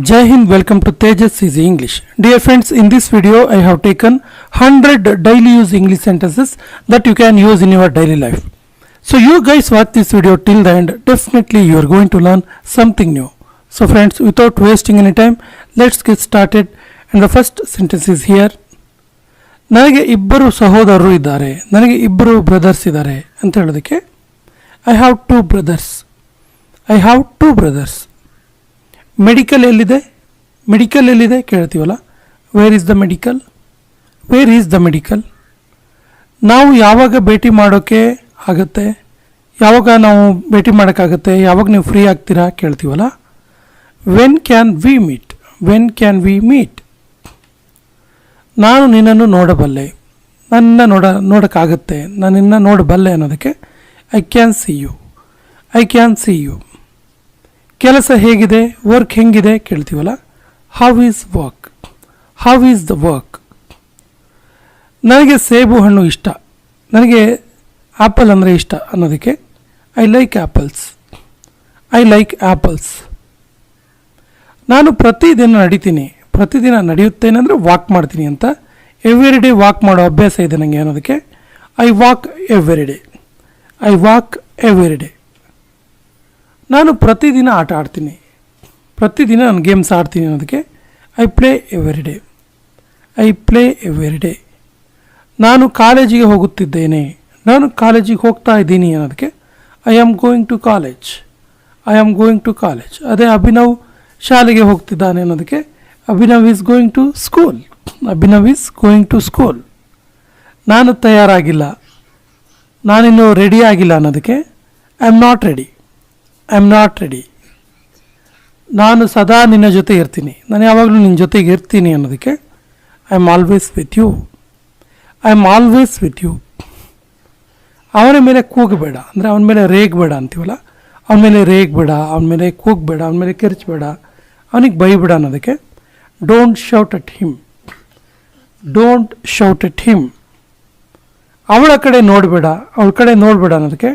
Jai Hind, welcome to Tejas Easy English. Dear friends, in this video I have taken 100 daily use English sentences that you can use in your daily life. So you guys watch this video till the end, definitely you are going to learn something new. So friends, without wasting any time, let's get started. And the first sentence is here. ನನಗೆ ಇಬ್ಬರು ಸಹೋದರರು ಇದ್ದಾರೆ, ನನಗೆ ಇಬ್ಬರು brothers ಇದ್ದಾರೆ ಅಂತ ಹೇಳೋದಕ್ಕೆ I have two brothers, I have two brothers. Medical ಎಲ್ಲಿದೆ, ಮೆಡಿಕಲ್ ಎಲ್ಲಿದೆ ಕೇಳ್ತೀವಲ್ಲ, where is the medical, where is the medical. ನಾವು ಯಾವಾಗ ಭೇಟಿ ಮಾಡೋಕ್ಕೆ ಆಗುತ್ತೆ, ಯಾವಾಗ ನಾವು ಭೇಟಿ ಮಾಡೋಕ್ಕಾಗತ್ತೆ, ಯಾವಾಗ ನೀವು ಫ್ರೀ ಆಗ್ತೀರಾ ಕೇಳ್ತೀವಲ್ಲ, when can we meet, when can we meet. ನಾನು ನಿನ್ನನ್ನು ನೋಡಬಲ್ಲೆ, ನನ್ನ ನೋಡೋಕ್ಕಾಗತ್ತೆ, ನಾನು ನಿನ್ನ ನೋಡಬಲ್ಲೆ ಅನ್ನೋದಕ್ಕೆ I can see you, I can see you. ಕೆಲಸ ಹೇಗಿದೆ, ವರ್ಕ್ ಹೆಂಗಿದೆ ಕೇಳ್ತೀವಲ್ಲ, how is work, how is the work. ನನಗೆ ಸೇಬು ಹಣ್ಣು ಇಷ್ಟ, ನನಗೆ ಆ್ಯಪಲ್ ಅಂದರೆ ಇಷ್ಟ ಅನ್ನೋದಕ್ಕೆ I like apples, I like apples. ನಾನು ಪ್ರತಿದಿನ ನಡಿತೀನಿ, ಪ್ರತಿದಿನ ನಡೆಯುತ್ತೇನೆ ಅಂದರೆ ವಾಕ್ ಮಾಡ್ತೀನಿ ಅಂತ, ಎವ್ರಿ ಡೇ ವಾಕ್ ಮಾಡೋ ಅಭ್ಯಾಸ ಇದೆ ನನಗೆ ಅನ್ನೋದಕ್ಕೆ I walk every day, I walk every day. ನಾನು ಪ್ರತಿದಿನ ಆಟ ಆಡ್ತೀನಿ, ಪ್ರತಿದಿನ ನಾನು ಗೇಮ್ಸ್ ಆಡ್ತೀನಿ ಅನ್ನೋದಕ್ಕೆ I play every day, I play every day. ನಾನು ಕಾಲೇಜಿಗೆ ಹೋಗುತ್ತಿದ್ದೇನೆ, ನಾನು ಕಾಲೇಜಿಗೆ ಹೋಗ್ತಾ ಇದ್ದೀನಿ ಅನ್ನೋದಕ್ಕೆ I am going to college, I am going to college. ಅದೇ ಅಭಿನವ್ ಶಾಲೆಗೆ ಹೋಗ್ತಿದ್ದಾನೆ ಅನ್ನೋದಕ್ಕೆ Abhinav is going to school, Abhinav is going to school. ನಾನು ತಯಾರಾಗಿಲ್ಲ, ನಾನಿನ್ನೂ ರೆಡಿ ಆಗಿಲ್ಲ ಅನ್ನೋದಕ್ಕೆ I am not ready, I am not ready. ನಾನು ಸದಾ ನಿನ್ನ ಜೊತೆ ಇರ್ತೀನಿ, ನಾನು ಯಾವಾಗಲೂ ನಿನ್ನ ಜೊತೆಗೆ ಇರ್ತೀನಿ ಅನ್ನೋದಕ್ಕೆ I am always with you, I am always with you. ಅವನ ಮೇಲೆ ಕೂಗಬೇಡ ಅಂದರೆ ಅವನ ಮೇಲೆ ರೇಗಬೇಡ ಅಂತೀವಲ್ಲ, ಅವನ ಮೇಲೆ ರೇಗಬೇಡ, ಅವನ ಮೇಲೆ ಕೂಗಬೇಡ, ಅವನ ಮೇಲೆ ಕಿರ್ಚಬೇಡ, ಅವನಿಗೆ ಬೈಬೇಡ ಅನ್ನೋದಕ್ಕೆ don't shout at him, don't shout at him. ಅವಳ ಕಡೆ ನೋಡಬೇಡ, ಅವಳ ಕಡೆ ನೋಡಬೇಡ ಅನ್ನೋದಕ್ಕೆ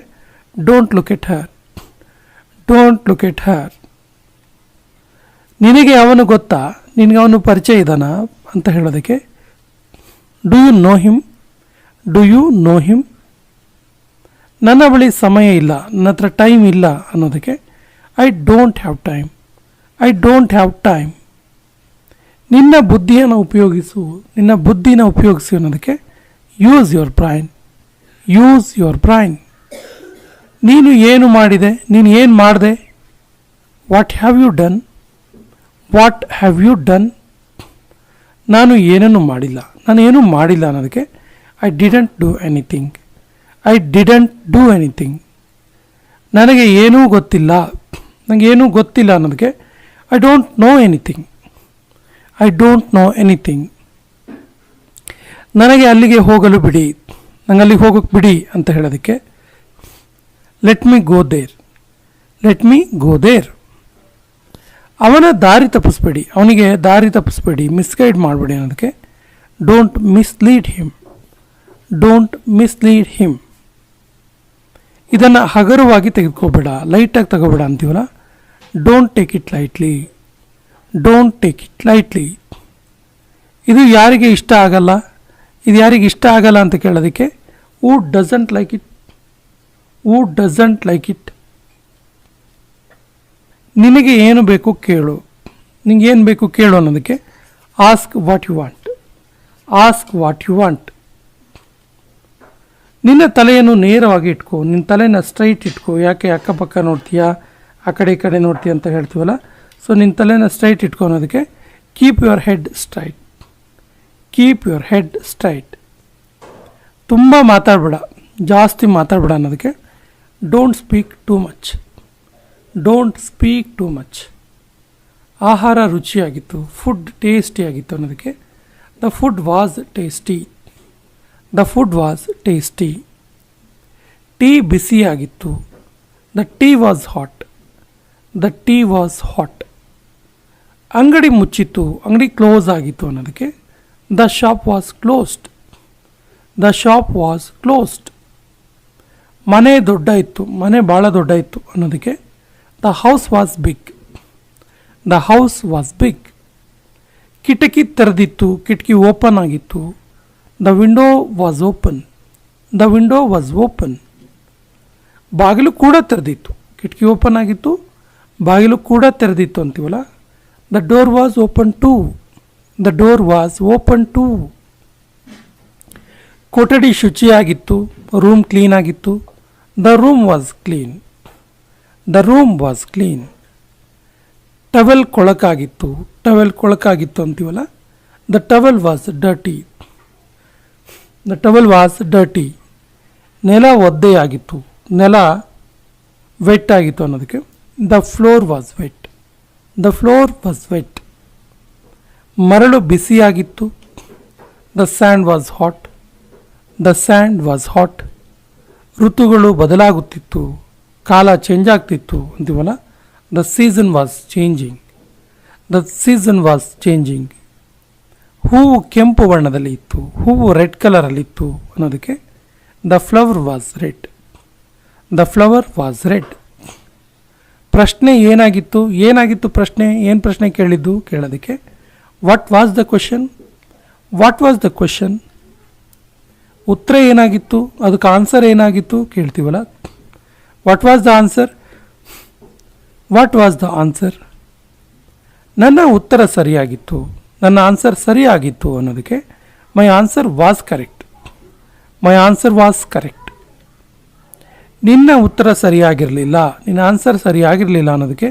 don't look at her, don't look at her. ನಿನಗೆ ಅವನು ಗೊತ್ತಾ, ನಿನಗೆ ಅವನು ಪರಿಚಯ ಇದ್ದಾನ ಅಂತ ಹೇಳೋದಕ್ಕೆ do you know him, do you know him. ನನ್ನ ಬಳಿ ಸಮಯ ಇಲ್ಲ, ನನ್ನ ಹತ್ರ ಟೈಮ್ ಇಲ್ಲ ಅನ್ನೋದಕ್ಕೆ I don't have time, I don't have time. ನಿನ್ನ ಬುದ್ಧಿಯನ್ನು ಉಪಯೋಗಿಸು, ನಿನ್ನ ಬುದ್ಧಿನ ಉಪಯೋಗಿಸು ಅನ್ನೋದಕ್ಕೆ use your brain, use your brain. ನೀನು ಏನು ಮಾಡಿದೆ, ನೀನು ಏನು ಮಾಡಿದೆ, what have you done, what have you done. ನಾನು ಏನನ್ನು ಮಾಡಿಲ್ಲ, ನಾನು ಏನೂ ಮಾಡಿಲ್ಲ ಅನ್ನೋದಕ್ಕೆ I didn't do anything, I didn't do anything. ನನಗೆ ಏನೂ ಗೊತ್ತಿಲ್ಲ, ನನಗೇನೂ ಗೊತ್ತಿಲ್ಲ ಅನ್ನೋದಕ್ಕೆ I don't know anything, I don't know anything. ನನಗೆ ಅಲ್ಲಿಗೆ ಹೋಗಲು ಬಿಡಿ, ನನಗೆ ಅಲ್ಲಿಗೆ ಹೋಗೋಕ್ಕೆ ಬಿಡಿ ಅಂತ ಹೇಳೋದಕ್ಕೆ let me go there, let me go there. ಅವನ ದಾರಿ ತಪ್ಪಿಸ್ಬೇಡಿ, ಅವನಿಗೆ ದಾರಿ ತಪ್ಪಿಸ್ಬೇಡಿ, ಮಿಸ್ಗೈಡ್ ಮಾಡಬೇಡಿ ಅನ್ನೋದಕ್ಕೆ don't mislead him, don't mislead him. ಇದನ್ನು ಹಗುರವಾಗಿ ತೆಗೆದುಕೋಬೇಡ, ಲೈಟಾಗಿ ತಗೋಬೇಡ ಅಂತೀವಲ್ಲ, don't take it lightly, don't take it lightly. ಇದು ಯಾರಿಗೆ ಇಷ್ಟ ಆಗಲ್ಲ, ಇದು ಯಾರಿಗೆ ಇಷ್ಟ ಆಗಲ್ಲ ಅಂತ ಕೇಳೋದಕ್ಕೆ who doesn't like it, who doesn't like it. ನಿನಗೆ ಏನು ಬೇಕು ಕೇಳು, ನಿನಗೆ ಏನು ಬೇಕು ಕೇಳು ಅನ್ನೋದಕ್ಕೆ ask what you want, ask what you want. ನಿನ್ನ ತಲೆಯನ್ನು ನೇರವಾಗಿ ಇಟ್ಕೋ, ನಿನ್ನ ತಲೆನ ಸ್ಟ್ರೈಟ್ ಇಟ್ಕೋ. ಯಾಕೆ ಅಕ್ಕಪಕ್ಕ ನೋಡ್ತೀಯಾ, ಆ ಕಡೆ ಈ ಕಡೆ ನೋಡ್ತೀಯ ಅಂತ ಹೇಳ್ತೀವಲ್ಲ, ಸೊ ನಿನ್ನ ತಲೆನ ಸ್ಟ್ರೈಟ್ ಇಟ್ಕೊ ಅನ್ನೋದಕ್ಕೆ keep your head straight, keep your head straight. ತುಂಬ ಮಾತಾಡಬೇಡ, ಜಾಸ್ತಿ ಮಾತಾಡಬೇಡ ಅನ್ನೋದಕ್ಕೆ don't speak too much, don't speak too much. ಆಹಾರ ರುಚಿಯಾಗಿತ್ತು, ಫುಡ್ ಟೇಸ್ಟಿಯಾಗಿತ್ತು ಅನ್ನೋದಕ್ಕೆ the food was tasty, the food was tasty. Tea ಬಿಸಿಯಾಗಿತ್ತು, the tea was hot, the tea was hot. ಅಂಗಡಿ ಮುಚ್ಚಿತ್ತು, ಅಂಗಡಿ ಕ್ಲೋಸ್ ಆಗಿತ್ತು ಅನ್ನೋದಕ್ಕೆ the shop was closed, the shop was closed. ಮನೆ ದೊಡ್ಡ ಇತ್ತು, ಮನೆ ಭಾಳ ದೊಡ್ಡ ಇತ್ತು ಅನ್ನೋದಕ್ಕೆ the house was big, the house was big. ಕಿಟಕಿ ತೆರೆದಿತ್ತು, ಕಿಟಕಿ ಓಪನ್ ಆಗಿತ್ತು. The window was open. The window was open. ಬಾಗಿಲು ಕೂಡ ತೆರೆದಿತ್ತು, ಕಿಟಕಿ ಓಪನ್ ಆಗಿತ್ತು, ಬಾಗಿಲು ಕೂಡ ತೆರೆದಿತ್ತು ಅಂತೀವಲ್ಲ. The door was open too. The door was open too. ಕೊಠಡಿ ಶುಚಿಯಾಗಿತ್ತು, ರೂಮ್ ಕ್ಲೀನ್ ಆಗಿತ್ತು. The room was clean. The room was clean. Towel ಕೊಳಕಾಗಿತ್ತು, ಟವೆಲ್ ಕೊಳಕಾಗಿತ್ತು ಅಂತೀವಲ್ಲ. The towel was dirty. The towel was dirty. ನೆಲ ಒದ್ದೆಯಾಗಿತ್ತು, ನೆಲ ವೆಟ್ ಆಗಿತ್ತು ಅನ್ನೋದಕ್ಕೆ the floor was wet. The floor was wet. ಮರಳು ಬಿಸಿಯಾಗಿತ್ತು. The sand was hot. The sand was hot. ಋತುಗಳು ಬದಲಾಗುತ್ತಿತ್ತು, ಕಾಲ ಚೇಂಜ್ ಆಗ್ತಿತ್ತು ಅಂತೀವಲ್ಲ. The season was changing. The season was changing. ಹೂವು ಕೆಂಪು ಬಣ್ಣದಲ್ಲಿ ಇತ್ತು, ಹೂವು ರೆಡ್ ಕಲರಲ್ಲಿತ್ತು ಅನ್ನೋದಕ್ಕೆ the flower was red. The flower was red. ಪ್ರಶ್ನೆ ಏನಾಗಿತ್ತು, ಏನಾಗಿತ್ತು ಪ್ರಶ್ನೆ, ಏನು ಪ್ರಶ್ನೆ ಕೇಳೋದಕ್ಕೆ what was the question. What was the question. ಉತ್ತರ ಏನಾಗಿತ್ತು, ಅದಕ್ಕೆ ಆನ್ಸರ್ ಏನಾಗಿತ್ತು ಕೇಳ್ತೀವಲ್ಲ. What was the answer. What was the answer. ನನ್ನ ಉತ್ತರ ಸರಿಯಾಗಿತ್ತು, ನನ್ನ ಆನ್ಸರ್ ಸರಿಯಾಗಿತ್ತು ಅನ್ನೋದಕ್ಕೆ my answer was correct. My answer was correct. ನಿನ್ನ ಉತ್ತರ ಸರಿಯಾಗಿರಲಿಲ್ಲ, ನಿನ್ನ ಆನ್ಸರ್ ಸರಿಯಾಗಿರಲಿಲ್ಲ ಅನ್ನೋದಕ್ಕೆ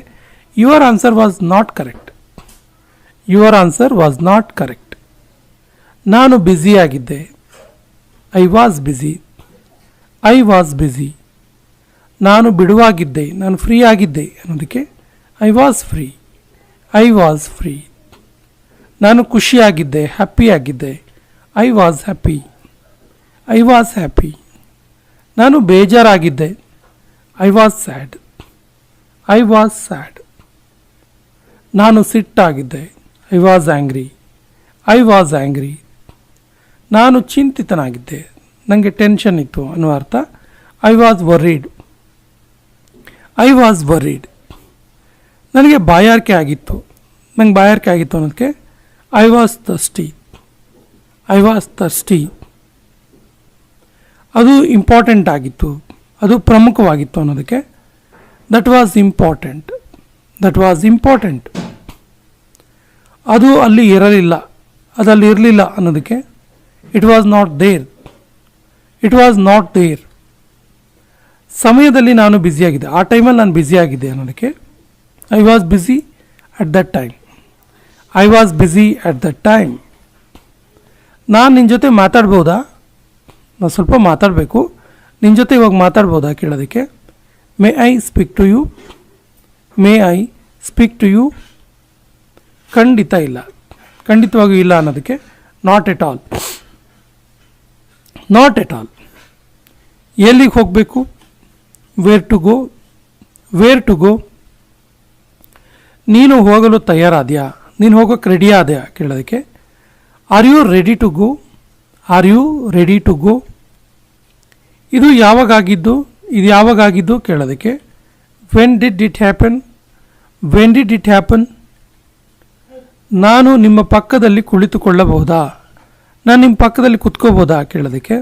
your answer was not correct. Your answer was not correct. ನಾನು ಬ್ಯುಸಿಯಾಗಿದ್ದೆ. I was busy. I was busy. ನಾನು ಬಿಡುವಾಗಿದ್ದೆ, ನಾನು ಫ್ರೀ ಆಗಿದ್ದೆ ಅನ್ನೋದಕ್ಕೆ I was free. I was free. ನಾನು ಖುಷಿಯಾಗಿದ್ದೆ, ಹ್ಯಾಪಿಯಾಗಿದ್ದೆ. I was happy. I was happy. ನಾನು ಬೇಜಾರಾಗಿದ್ದೆ. I was sad. I was sad. ನಾನು ಸಿಟ್ಟಾಗಿದ್ದೆ. I was angry. I was angry. ನಾನು ಚಿಂತಿತನಾಗಿದ್ದೆ, ನನಗೆ ಟೆನ್ಷನ್ ಇತ್ತು ಅನ್ನೋ ಅರ್ಥ I was ವರ್ರಿಡ್. I was worried. ನನಗೆ ಬಾಯಾರಿಕೆ ಆಗಿತ್ತು, ನಂಗೆ ಬಾಯಾರಿಕೆ ಆಗಿತ್ತು ಅನ್ನೋದಕ್ಕೆ I was thirsty. I was thirsty. ಅದು ಇಂಪಾರ್ಟೆಂಟ್ ಆಗಿತ್ತು, ಅದು ಪ್ರಮುಖವಾಗಿತ್ತು ಅನ್ನೋದಕ್ಕೆ that was important. That was important. ಅದು ಅಲ್ಲಿ ಇರಲಿಲ್ಲ, ಅದಲ್ಲಿ ಇರಲಿಲ್ಲ ಅನ್ನೋದಕ್ಕೆ it was not there. It was not there. ಸಮಯದಲ್ಲಿ ನಾನು ಬ್ಯುಸಿಯಾಗಿದ್ದೆ, ಆ ಟೈಮಲ್ಲಿ ನಾನು ಬ್ಯುಸಿಯಾಗಿದ್ದೆ ಅನ್ನೋದಕ್ಕೆ I was busy at that time. I was busy at that time. ನಾನು ನಿನ್ನ ಜೊತೆ ಮಾತಾಡ್ಬೋದಾ, ನಾನು ಸ್ವಲ್ಪ ಮಾತಾಡಬೇಕು, ನಿನ್ನ ಜೊತೆ ಇವಾಗ ಮಾತಾಡ್ಬೋದಾ ಕೇಳೋದಕ್ಕೆ may I speak to you. May I speak to you. ಖಂಡಿತ ಇಲ್ಲ, ಖಂಡಿತವಾಗಿಯೂ ಇಲ್ಲ ಅನ್ನೋದಕ್ಕೆ not at all. Not at all. ಎಲ್ಲಿಗೆ ಹೋಗಬೇಕು, where to go. Where to go. ನೀನು ಹೋಗಲು ತಯಾರಾದ್ಯಾ, ನೀನು ಹೋಗೋಕ್ಕೆ ರೆಡಿ ಆದ್ಯಾ ಕೇಳೋದಕ್ಕೆ are you ready to go. Are you ready to go. ಇದು ಯಾವಾಗಾಗಿದ್ದು, ಇದು ಯಾವಾಗಾಗಿದ್ದು ಕೇಳೋದಕ್ಕೆ when did it happen. When did it happen. ನಾನು ನಿಮ್ಮ ಪಕ್ಕದಲ್ಲಿ ಕುಳಿತುಕೊಳ್ಳಬಹುದಾ, ನಾನು ನಿಮ್ಮ ಪಕ್ಕದಲ್ಲಿ ಕುತ್ಕೋಬೋದಾ ಕೇಳೋದಕ್ಕೆ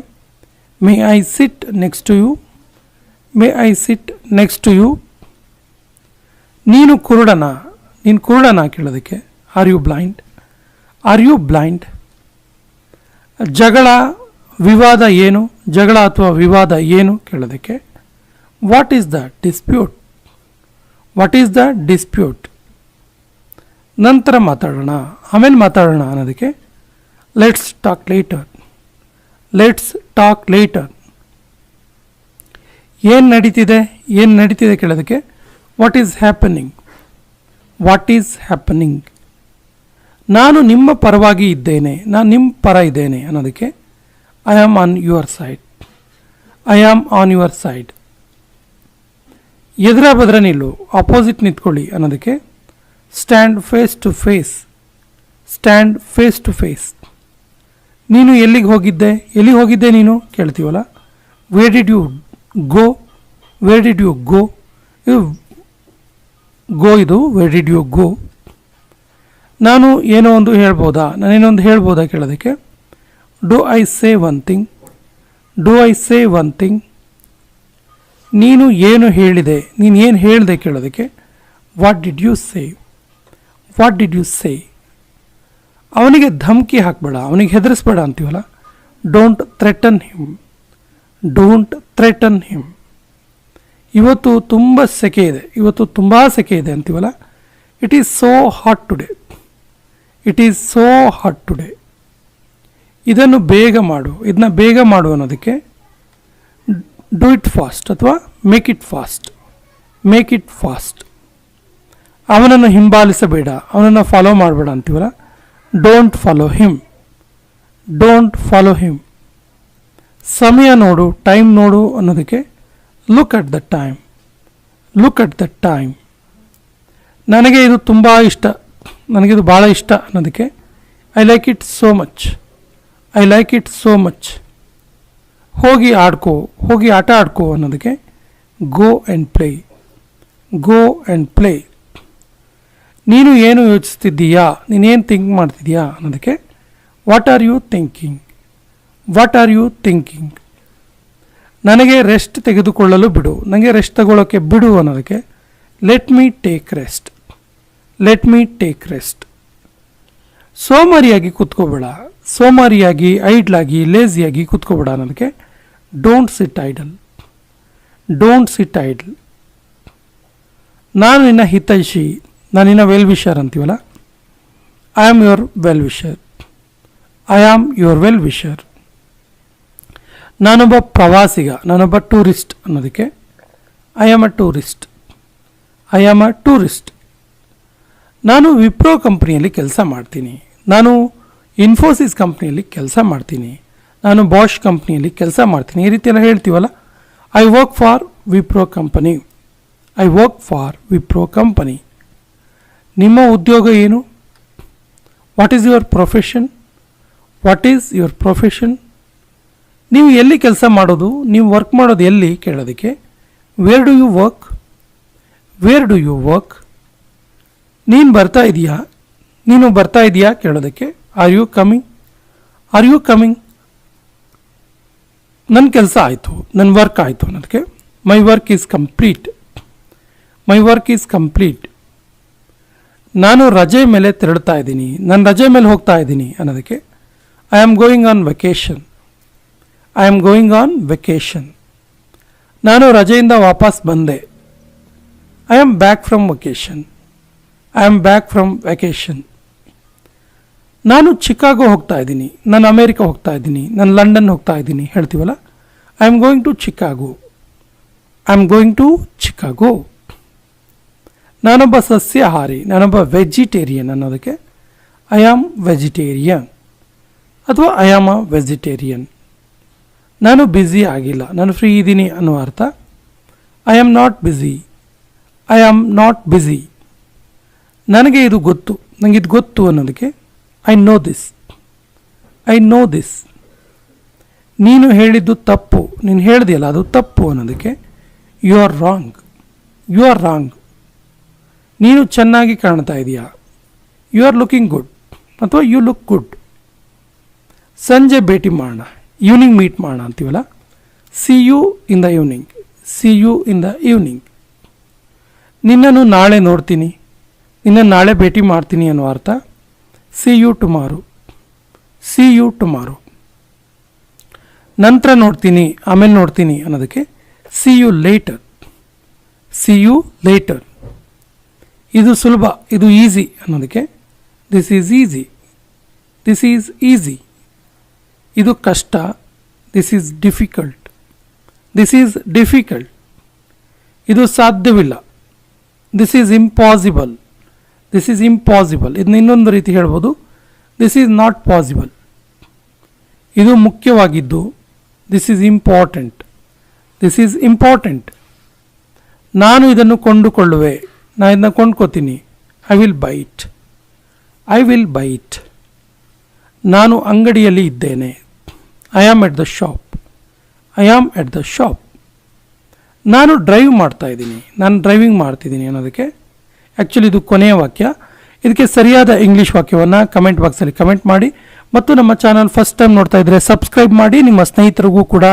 may I sit next to you. May I sit next to you. ನೀನು ಕುರುಡನ, ನೀನು ಕುರುಡನ ಕೇಳೋದಕ್ಕೆ are you blind. Are you blind. ಜಗಳ ವಿವಾದ ಏನು, ಜಗಳ ಅಥವಾ ವಿವಾದ ಏನು ಕೇಳೋದಕ್ಕೆ what is the dispute. What is the dispute. ನಂತರ ಮಾತಾಡೋಣ, ಆಮೇಲೆ ಮಾತಾಡೋಣ ಅನ್ನೋದಕ್ಕೆ let's talk later. Let's talk later. ಏನು ನಡೀತಿದೆ, ಏನು ನಡೀತಿದೆ ಕೇಳೋದಕ್ಕೆ what is happening. What is happening. ನಾನು ನಿಮ್ಮ ಪರವಾಗಿ ಇದ್ದೇನೆ, ನಾನು ನಿಮ್ಮ ಪರ ಇದ್ದೇನೆ ಅನ್ನೋದಕ್ಕೆ I am on your side. I am on your side. ಎದುರ ಬದ್ರ ನಿಲ್ಲು, ಅಪೋಸಿಟ್ ನಿಂತ್ಕೊಳ್ಳಿ ಅನ್ನೋದಕ್ಕೆ stand face to face. Stand face to face. ನೀನು ಎಲ್ಲಿಗೆ ಹೋಗಿದ್ದೆ, ಎಲ್ಲಿಗೆ ಹೋಗಿದ್ದೆ ನೀನು ಕೇಳ್ತೀವಲ್ಲ where did you go. Where did you go. Go ಇದು ವೇರ್ ಡಿಡ್ ಯು ಗೋ. ನಾನು ಏನೋ ಒಂದು ಹೇಳ್ಬೋದಾ, ನಾನೇನೊಂದು ಹೇಳ್ಬೋದಾ ಕೇಳೋದಕ್ಕೆ do I say one thing, do I say one thing. ನೀನು ಏನು ಹೇಳಿದೆ, ನೀನು ಏನು ಹೇಳಿದೆ ಕೇಳೋದಕ್ಕೆ what did you say, what did you say. ಅವನಿಗೆ ಧಮಕಿ ಹಾಕಬೇಡ, ಅವನಿಗೆ ಹೆದರಿಸ್ಬೇಡ ಅಂತೀವಲ್ಲ, don't threaten him, don't threaten him. ಇವತ್ತು ತುಂಬ ಸೆಕೆ ಇದೆ, ಇವತ್ತು ತುಂಬ ಸೆಕೆ ಇದೆ ಅಂತೀವಲ್ಲ, it is so hot today, it is so hot today. ಇದನ್ನು ಬೇಗ ಮಾಡು, ಇದನ್ನ ಬೇಗ ಮಾಡು ಅನ್ನೋದಕ್ಕೆ ಡೂ ಇಟ್ ಫಾಸ್ಟ್ ಅಥವಾ make it fast, make it fast. ಅವನನ್ನು ಹಿಂಬಾಲಿಸಬೇಡ, ಅವನನ್ನು ಫಾಲೋ ಮಾಡಬೇಡ ಅಂತೀವಲ್ಲ, don't follow him, don't follow him. ಸಮಯ ನೋಡು, ಟೈಮ್ ನೋಡು ಅನ್ನೋದಕ್ಕೆ look at the time, look at the time. ನನಗೆ ಇದು ತುಂಬ ಇಷ್ಟ, ನನಗಿದು ಭಾಳ ಇಷ್ಟ ಅನ್ನೋದಕ್ಕೆ I like it so much, I like it so much. ಹೋಗಿ ಆಡ್ಕೋ, ಹೋಗಿ ಆಟ ಆಡ್ಕೋ ಅನ್ನೋದಕ್ಕೆ go and play, go and play. ನೀನು ಏನು ಯೋಚಿಸ್ತಿದ್ದೀಯಾ, ನೀನೇನು ಥಿಂಕ್ ಮಾಡ್ತಿದ್ದೀಯಾ ಅನ್ನೋದಕ್ಕೆ what are you thinking, what are you thinking. ನನಗೆ ರೆಸ್ಟ್ ತೆಗೆದುಕೊಳ್ಳಲು ಬಿಡು, ನನಗೆ ರೆಸ್ಟ್ ತಗೊಳ್ಳೋಕ್ಕೆ ಬಿಡು ಅನ್ನೋದಕ್ಕೆ let me take rest, let me take rest. ಸೋಮಾರಿಯಾಗಿ ಕೂತ್ಕೋಬೇಡ, ಸೋಮಾರಿಯಾಗಿ ಐಡ್ಲಾಗಿ ಲೇಸಿಯಾಗಿ ಕೂತ್ಕೋಬೇಡ ಅನ್ನೋದಕ್ಕೆ don't sit idle, don't sit idle. ನಾನು ನಿನ್ನ ಹಿತೈಷಿ, ನಾನು ನಿನ್ನ ವೆಲ್ ವಿಷರ್ ಅಂತೀವಲ್ಲ, I am your well wisher, I am your well wisher. ನಾನೊಬ್ಬ ಪ್ರವಾಸಿಗ, ನಾನೊಬ್ಬ ಟೂರಿಸ್ಟ್ ಅನ್ನೋದಕ್ಕೆ I am a tourist, I am a tourist. ನಾನು ವಿಪ್ರೋ ಕಂಪ್ನಿಯಲ್ಲಿ ಕೆಲಸ ಮಾಡ್ತೀನಿ, ನಾನು ಇನ್ಫೋಸಿಸ್ ಕಂಪ್ನಿಯಲ್ಲಿ ಕೆಲಸ ಮಾಡ್ತೀನಿ, ನಾನು ಬಾಷ್ ಕಂಪ್ನಿಯಲ್ಲಿ ಕೆಲಸ ಮಾಡ್ತೀನಿ, ಈ ರೀತಿ ಎಲ್ಲ ಹೇಳ್ತೀವಲ್ಲ. I work for Wipro company, I work for Wipro company. ನಿಮ್ಮ ಉದ್ಯೋಗ ಏನು? What is your profession, what is your profession. ನೀವು ಎಲ್ಲಿ ಕೆಲಸ ಮಾಡೋದು, ನೀವು ವರ್ಕ್ ಮಾಡೋದು ಎಲ್ಲಿ ಕೇಳೋದಕ್ಕೆ where do you work, where do you work. ನೀನು ಬರ್ತಾ ಇದೆಯಾ, ನೀನು ಬರ್ತಾ ಇದೆಯಾ ಕೇಳೋದಕ್ಕೆ are you coming, are you coming. ನನ್ನ ಕೆಲಸ ಆಯಿತು, ನನ್ನ ವರ್ಕ್ ಆಯಿತು ಅನ್ನೋದಕ್ಕೆ my work is complete, my work is complete. ನಾನು ರಜೆ ಮೇಲೆ ತೆರಳುತ್ತಾ ಇದ್ದೀನಿ, ನಾನು ರಜೆ ಮೇಲೆ ಹೋಗ್ತಾ ಇದ್ದೀನಿ ಅನ್ನೋದಕ್ಕೆ I am going on vacation, I am going on vacation. ನಾನು ರಜೆಯಿಂದ ವಾಪಸ್ ಬಂದೆ, I am back from vacation, I am back from vacation. ನಾನು ಚಿಕಾಗೋ ಹೋಗ್ತಾ ಇದ್ದೀನಿ, ನಾನು ಅಮೇರಿಕಾ ಹೋಗ್ತಾ ಇದ್ದೀನಿ, ನಾನು ಲಂಡನ್ ಹೋಗ್ತಾ ಇದ್ದೀನಿ ಹೇಳ್ತೀವಲ್ಲ, I am going to Chicago, I am going to Chicago. ನಾನೊಬ್ಬ ಸಸ್ಯಾಹಾರಿ, ನಾನೊಬ್ಬ ವೆಜಿಟೇರಿಯನ್ ಅನ್ನೋದಕ್ಕೆ ಐ ಆಮ್ ವೆಜಿಟೇರಿಯನ್ ಅಥವಾ ಐ ಆಮ್ ಅ ವೆಜಿಟೇರಿಯನ್. ನಾನು ಬ್ಯುಸಿ ಆಗಿಲ್ಲ, ನಾನು ಫ್ರೀ ಇದ್ದೀನಿ ಅನ್ನೋ ಅರ್ಥ I am not busy, I am not busy. ನನಗೆ ಇದು ಗೊತ್ತು, ನನಗೆ ಇದು ಗೊತ್ತು ಅನ್ನೋದಕ್ಕೆ I know this, I know this. ನೀನು ಹೇಳಿದ್ದು ತಪ್ಪು, ನೀನು ಹೇಳಿದೆಯಲ್ಲ ಅದು ತಪ್ಪು ಅನ್ನೋದಕ್ಕೆ you are wrong, you are wrong. ನೀನು ಚೆನ್ನಾಗಿ ಕಾಣ್ತಾ ಇದೆಯಾ, ಯು ಆರ್ ಲುಕಿಂಗ್ ಗುಡ್ ಅಥವಾ ಯು ಲುಕ್ ಗುಡ್. ಸಂಜೆ ಭೇಟಿ ಮಾಡೋಣ, ಈವ್ನಿಂಗ್ ಮೀಟ್ ಮಾಡೋಣ ಅಂತೀವಲ್ಲ, see you in the evening, see you in the evening. ನಿನ್ನನ್ನು ನಾಳೆ ನೋಡ್ತೀನಿ, ನಿನ್ನನ್ನು ನಾಳೆ ಭೇಟಿ ಮಾಡ್ತೀನಿ ಅನ್ನೋ ಅರ್ಥ see you tomorrow, see you tomorrow. ನಂತರ ನೋಡ್ತೀನಿ, ಆಮೇಲೆ ನೋಡ್ತೀನಿ ಅನ್ನೋದಕ್ಕೆ see you later, see you later. ಇದು ಸುಲಭ, ಇದು ಈಸಿ ಅನ್ನೋದಕ್ಕೆ this is easy, this is easy. ಇದು ಕಷ್ಟ, this is difficult, this is difficult. ಇದು ಸಾಧ್ಯವಿಲ್ಲ, this is impossible, this is impossible. ಇದನ್ನ ಇನ್ನೊಂದು ರೀತಿ ಹೇಳ್ಬೋದು, ದಿಸ್ ಈಸ್ ನಾಟ್ ಪಾಸಿಬಲ್. ಇದು ಮುಖ್ಯವಾಗಿದ್ದು, this is important, this is important. ನಾನು ಇದನ್ನು ಕೊಂಡುಕೊಳ್ಳುವೆ, ನಾನು ಇದನ್ನು ಕೊಂಡ್ಕೋತೀನಿ, I will buy it, I will buy it. ನಾನು ಅಂಗಡಿಯಲ್ಲಿ ಇದ್ದೇನೆ, I am at the shop, I am at the shop. ನಾನು ಡ್ರೈವ್ ಮಾಡ್ತಾ ಇದ್ದೀನಿ, ನಾನು ಡ್ರೈವಿಂಗ್ ಮಾಡ್ತಿದ್ದೀನಿ ಅನ್ನೋದಕ್ಕೆ ಆ್ಯಕ್ಚುಲಿ ಇದು ಕೊನೆಯ ವಾಕ್ಯ. ಇದಕ್ಕೆ ಸರಿಯಾದ ಇಂಗ್ಲಿಷ್ ವಾಕ್ಯವನ್ನು ಕಮೆಂಟ್ ಬಾಕ್ಸಲ್ಲಿ ಕಮೆಂಟ್ ಮಾಡಿ ಮತ್ತು ನಮ್ಮ ಚಾನಲ್ ಫಸ್ಟ್ ಟೈಮ್ ನೋಡ್ತಾ ಇದ್ದರೆ ಸಬ್ಸ್ಕ್ರೈಬ್ ಮಾಡಿ, ನಿಮ್ಮ ಸ್ನೇಹಿತರಿಗೂ ಕೂಡ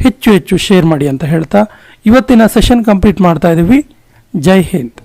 ಹೆಚ್ಚು ಹೆಚ್ಚು ಶೇರ್ ಮಾಡಿ ಅಂತ ಹೇಳ್ತಾ ಇವತ್ತಿನ ಸೆಷನ್ ಕಂಪ್ಲೀಟ್ ಮಾಡ್ತಾ ಇದ್ದೀವಿ. ಜೈ ಹಿಂದ್.